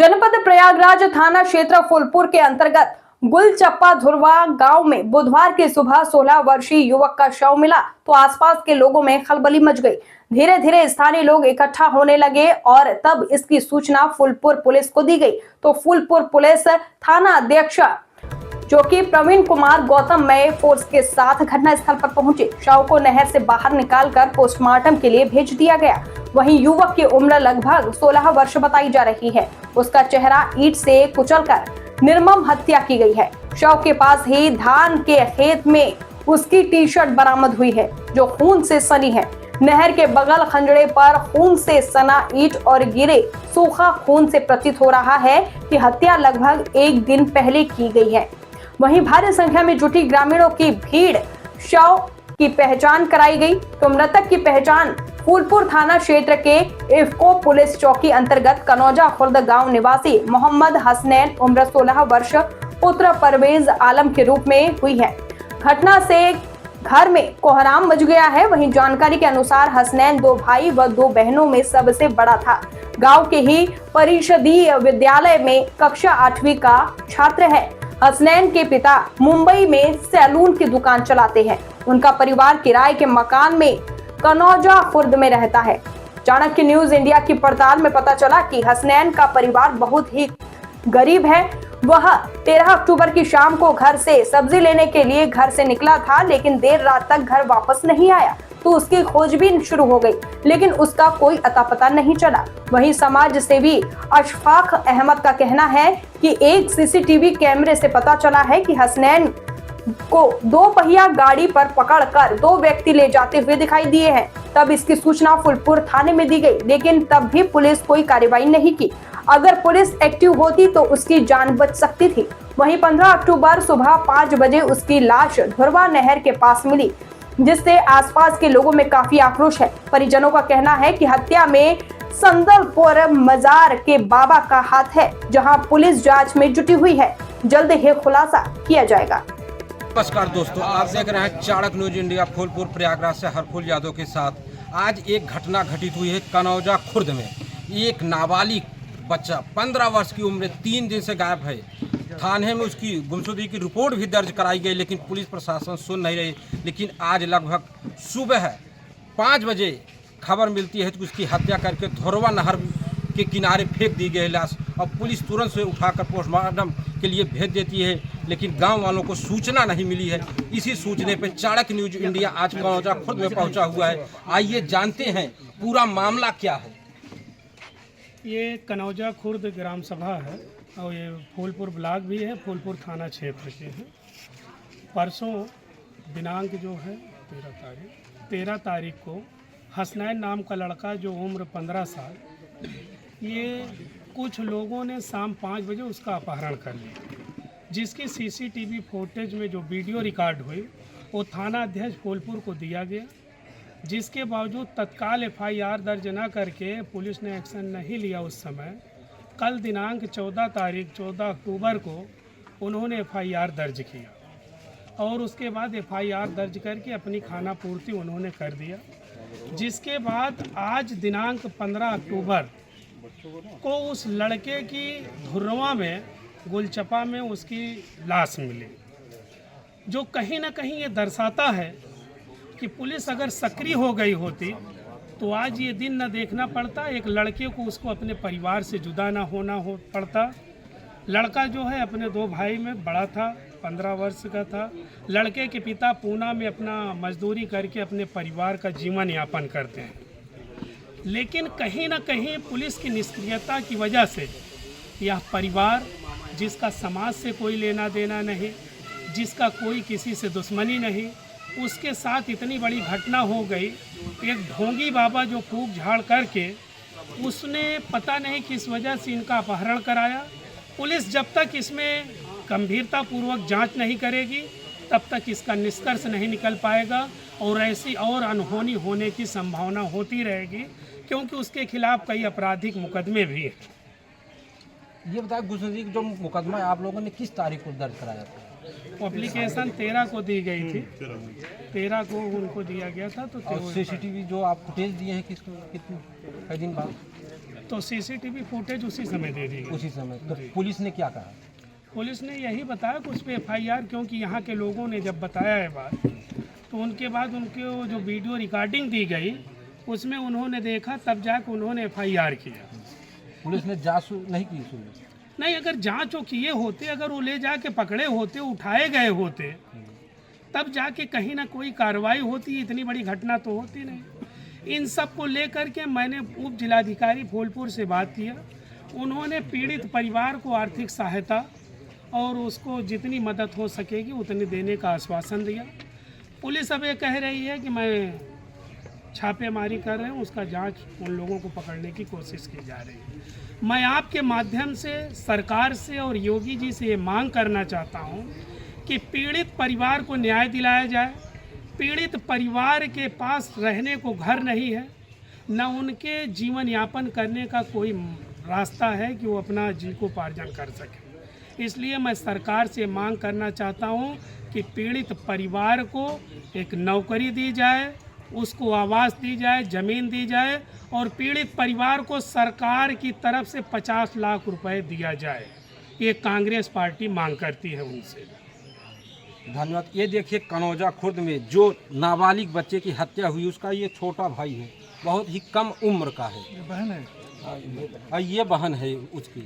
जनपद प्रयागराज थाना क्षेत्र फूलपुर के अंतर्गत गुलचप्पा धुरवा गांव में बुधवार की सुबह 16 वर्षीय युवक का शव मिला तो आसपास के लोगों में खलबली मच गई। धीरे धीरे स्थानीय लोग इकट्ठा होने लगे और तब इसकी सूचना फूलपुर पुलिस को दी गई तो फूलपुर पुलिस थाना अध्यक्ष जो कि प्रवीण कुमार गौतम मय फोर्स के साथ घटनास्थल पर पहुंचे। शव को नहर से बाहर निकालकर पोस्टमार्टम के लिए भेज दिया गया। वहीं युवक की उम्र लगभग 16 वर्ष बताई जा रही है। उसका चेहरा ईंट से कुचलकर निर्मम हत्या की गई है। शव के पास ही धान के खेत में उसकी टी शर्ट बरामद हुई है जो खून से सनी है। नहर के बगल खंजड़े पर खून से सना ईंट और गिरे सूखा खून से प्रतीत हो रहा है कि हत्या लगभग एक दिन पहले की गई है। वहीं भारी संख्या में जुटी ग्रामीणों की भीड़ शव की पहचान कराई गई तो मृतक की पहचान फूलपुर थाना क्षेत्र के इफ्को पुलिस चौकी अंतर्गत कनौजा खुर्द गांव निवासी मोहम्मद हसनैन उम्र 16 वर्ष पुत्र परवेज आलम के रूप में हुई है। घटना से घर में कोहराम मच गया है। वहीं जानकारी के अनुसार हसनैन 2 भाई व 2 बहनों में सबसे बड़ा था। गांव के ही परिषदीय विद्यालय में कक्षा 8वीं का छात्र है। हसनैन के पिता मुंबई में सैलून की दुकान चलाते हैं। उनका परिवार किराए के मकान में कनौजा खुर्द में रहता है। चाणक्य न्यूज इंडिया की पड़ताल में पता चला कि हसनैन का परिवार बहुत ही गरीब है। वह 13 अक्टूबर की शाम को घर से सब्जी लेने के लिए घर से निकला था, लेकिन देर रात तक घर वापस नहीं आया तो उसकी खोजबीन शुरू हो गई, लेकिन उसका कोई अता पता नहीं चला। वहीं समाज सेवी अशफाक अहमद का कहना है कि एक सीसीटीवी कैमरे से पता चला है कि हसनैन को 2 पहिया गाड़ी पर पकड़कर 2 व्यक्ति ले जाते हुए दिखाई दिए हैं। तब इसकी सूचना फूलपुर थाने में दी गई, लेकिन तब भी पुलिस कोई कार्रवाई नहीं की। अगर पुलिस एक्टिव होती तो उसकी जान बच सकती थी। वहीं 15 अक्टूबर सुबह 5 बजे उसकी लाश धुरवा नहर के पास मिली, जिससे आसपास के लोगों में काफी आक्रोश है। परिजनों का कहना है कि हत्या में संदलपुर मजार के बाबा का हाथ है, जहां पुलिस जांच में जुटी हुई है। जल्द ही खुलासा किया जाएगा। नमस्कार दोस्तों, आप देख रहे हैं चाणक्य न्यूज इंडिया। फूलपुर प्रयागराज से हरफुल यादव के साथ आज एक घटना घटित हुई है कनौजा खुर्द में। एक नाबालिग बच्चा 15 वर्ष की उम्र 3 दिन से गायब है। थाने में उसकी गुमशुदगी की रिपोर्ट भी दर्ज कराई गई, लेकिन पुलिस प्रशासन सुन नहीं रही। लेकिन आज लगभग सुबह 5 बजे खबर मिलती है कि उसकी हत्या करके धुरवा नहर के किनारे फेंक दी गई लाश, और पुलिस तुरंत से उठाकर पोस्टमार्टम के लिए भेज देती है, लेकिन गांव वालों को सूचना नहीं मिली है। इसी सूचने पर चाणक्य न्यूज इंडिया आज कनौजा खुर्द में पहुंचा हुआ है। आइए जानते हैं पूरा मामला क्या है। ये कनौजा खुर्द ग्राम सभा है और ये फूलपुर ब्लॉक भी है, फूलपुर थाना क्षेत्र के हैं। परसों दिनांक जो है 13 तारीख को हसनैन नाम का लड़का जो उम्र 15 साल, ये कुछ लोगों ने शाम 5 बजे उसका अपहरण कर लिया, जिसकी सीसीटीवी फुटेज में जो वीडियो रिकॉर्ड हुई वो थाना अध्यक्ष फूलपुर को दिया गया, जिसके बावजूद तत्काल एफआईआर दर्ज न करके पुलिस ने एक्शन नहीं लिया। उस समय कल दिनांक 14 अक्टूबर को उन्होंने एफआईआर दर्ज किया और उसके बाद एफआईआर दर्ज करके अपनी खाना पूर्ति उन्होंने कर दिया। जिसके बाद आज दिनांक 15 अक्टूबर को उस लड़के की धुरवा में गुलचप्पा में उसकी लाश मिली, जो कहीं ना कहीं ये दर्शाता है कि पुलिस अगर सक्रिय हो गई होती तो आज ये दिन न देखना पड़ता। एक लड़के को उसको अपने परिवार से जुदा ना होना पड़ता। लड़का जो है अपने 2 भाई में बड़ा था, 15 वर्ष का था। लड़के के पिता पूना में अपना मजदूरी करके अपने परिवार का जीवन यापन करते हैं, लेकिन कहीं ना कहीं पुलिस की निष्क्रियता की वजह से यह परिवार, जिसका समाज से कोई लेना देना नहीं, जिसका कोई किसी से दुश्मनी नहीं, उसके साथ इतनी बड़ी घटना हो गई। एक ढोंगी बाबा जो फूंक झाड़ करके उसने पता नहीं किस वजह से इनका अपहरण कराया। पुलिस जब तक इसमें गंभीरतापूर्वक जांच नहीं करेगी तब तक इसका निष्कर्ष नहीं निकल पाएगा और ऐसी और अनहोनी होने की संभावना होती रहेगी, क्योंकि उसके खिलाफ कई आपराधिक मुकदमे भी हैं। ये बताया गुमशुदगी जो मुकदमा आप लोगों ने किस तारीख को दर्ज कराया था? एप्लीकेशन 13 को दी गई थी, 13 को उनको दिया गया था। तो और सीसीटीवी जो आप फुटेज दिए हैं किसको कितने कई दिन बाद? तो सीसीटीवी फुटेज उसी समय दे दी गई। उसी समय। तो पुलिस ने क्या कहा? पुलिस ने यही बताया कि उस पर FIR, क्योंकि यहाँ के लोगों ने जब बताया है बात, तो उनके बाद उनके जो वीडियो रिकॉर्डिंग दी गई उसमें उन्होंने देखा, तब जाकर उन्होंने FIR किया। पुलिस ने जांच नहीं की सुनी? नहीं, अगर जांच वो किए होते, अगर वो ले जाके पकड़े होते, उठाए गए होते, तब जाके कहीं ना कोई कार्रवाई होती। इतनी बड़ी घटना तो होती नहीं। इन सब को लेकर के मैंने उप जिलाधिकारी फूलपुर से बात किया। उन्होंने पीड़ित परिवार को आर्थिक सहायता और उसको जितनी मदद हो सकेगी उतनी देने का आश्वासन दिया। पुलिस अब ये कह रही है कि मैं छापेमारी कर रहे हैं, उसका जांच उन लोगों को पकड़ने की कोशिश की जा रही है। मैं आपके माध्यम से सरकार से और योगी जी से ये मांग करना चाहता हूं कि पीड़ित परिवार को न्याय दिलाया जाए। पीड़ित परिवार के पास रहने को घर नहीं है, न उनके जीवन यापन करने का कोई रास्ता है कि वो अपना जीविकोपार्जन कर सके। इसलिए मैं सरकार से मांग करना चाहता हूं कि पीड़ित परिवार को एक नौकरी दी जाए, उसको आवास दी जाए, ज़मीन दी जाए और पीड़ित परिवार को सरकार की तरफ से 50 लाख रुपए दिया जाए। ये कांग्रेस पार्टी मांग करती है उनसे। धन्यवाद। ये देखिए कनौजा खुर्द में जो नाबालिग बच्चे की हत्या हुई, उसका ये छोटा भाई है, बहुत ही कम उम्र का है। ये बहन है और ये बहन है उसकी।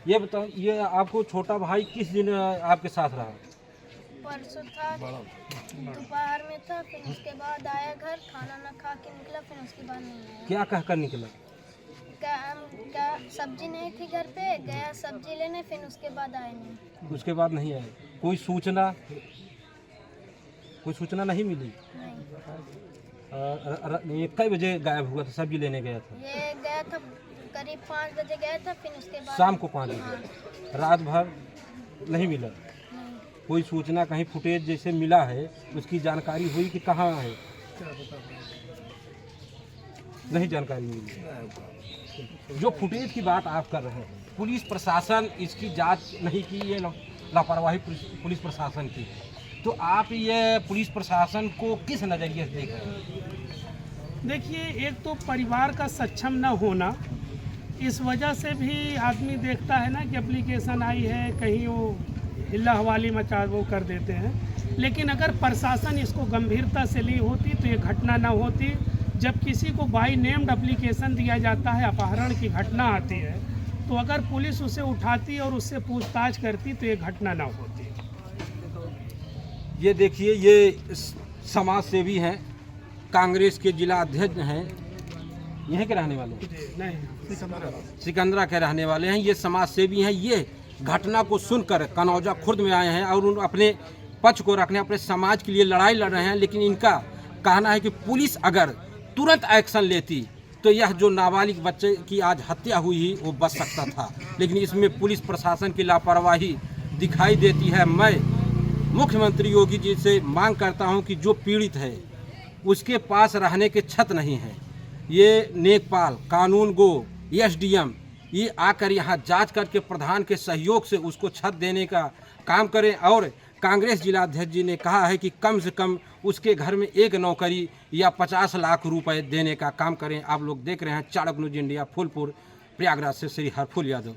ये बताओ, ये आपको छोटा भाई किस दिन आपके साथ रहा? परसों था, दोपहर में था, फिर उसके बाद आया घर, खाना ना खा के निकला, फिर उसके बाद नहीं आया। क्या कहकर निकला? क्या सब्जी नहीं थी घर पे, गया सब्जी लेने, फिर उसके बाद आया नहीं। उसके बाद नहीं आए? कोई सूचना नहीं मिली? नहीं। ये कई बजे गायब हुआ था? सब्जी लेने गया था? ये गया था करीब 5 बजे गया था, फिर उसके बाद शाम को 5 बजे। हाँ। रात भर नहीं मिला? नहीं। कोई सूचना कहीं फुटेज जैसे मिला है, उसकी जानकारी हुई कि कहाँ है? नहीं जानकारी मिली। जो फुटेज की बात आप कर रहे हैं, पुलिस प्रशासन इसकी जांच नहीं की, ये लापरवाही पुलिस प्रशासन की है। तो आप ये पुलिस प्रशासन को किस नज़रिए से देख रहे हैं? देखिए, एक तो परिवार का सक्षम न होना, इस वजह से भी आदमी देखता है ना कि एप्लीकेशन आई है, कहीं वो हिला हवाली मचा वो कर देते हैं। लेकिन अगर प्रशासन इसको गंभीरता से ली होती तो ये घटना ना होती। जब किसी को बाई नेम्ड एप्लीकेशन दिया जाता है, अपहरण की घटना आती है, तो अगर पुलिस उसे उठाती और उससे पूछताछ करती तो ये घटना ना होती। ये देखिए, ये समाज सेवी हैं, कांग्रेस के जिला अध्यक्ष हैं, यहीं के रहने वाले नहीं, सिकंदरा के रहने वाले हैं। ये समाज सेवी हैं। ये घटना को सुनकर कनौजा खुर्द में आए हैं और उन अपने पक्ष को रखने, अपने समाज के लिए लड़ाई लड़ रहे हैं। लेकिन इनका कहना है कि पुलिस अगर तुरंत एक्शन लेती तो यह जो नाबालिग बच्चे की आज हत्या हुई ही वो बच सकता था। लेकिन इसमें पुलिस प्रशासन की लापरवाही दिखाई देती है। मैं मुख्यमंत्री योगी जी से मांग करता हूं कि जो पीड़ित है उसके पास रहने के छत नहीं है, ये नेकपाल, कानून गो, SDM ये आकर यहाँ जांच करके प्रधान के सहयोग से उसको छत देने का काम करें। और कांग्रेस जिलाध्यक्ष जी ने कहा है कि कम से कम उसके घर में एक नौकरी या 50 लाख रुपए देने का काम करें। आप लोग देख रहे हैं चाणक्य न्यूज इंडिया फूलपुर, प्रयागराज से श्री हरफुल यादव।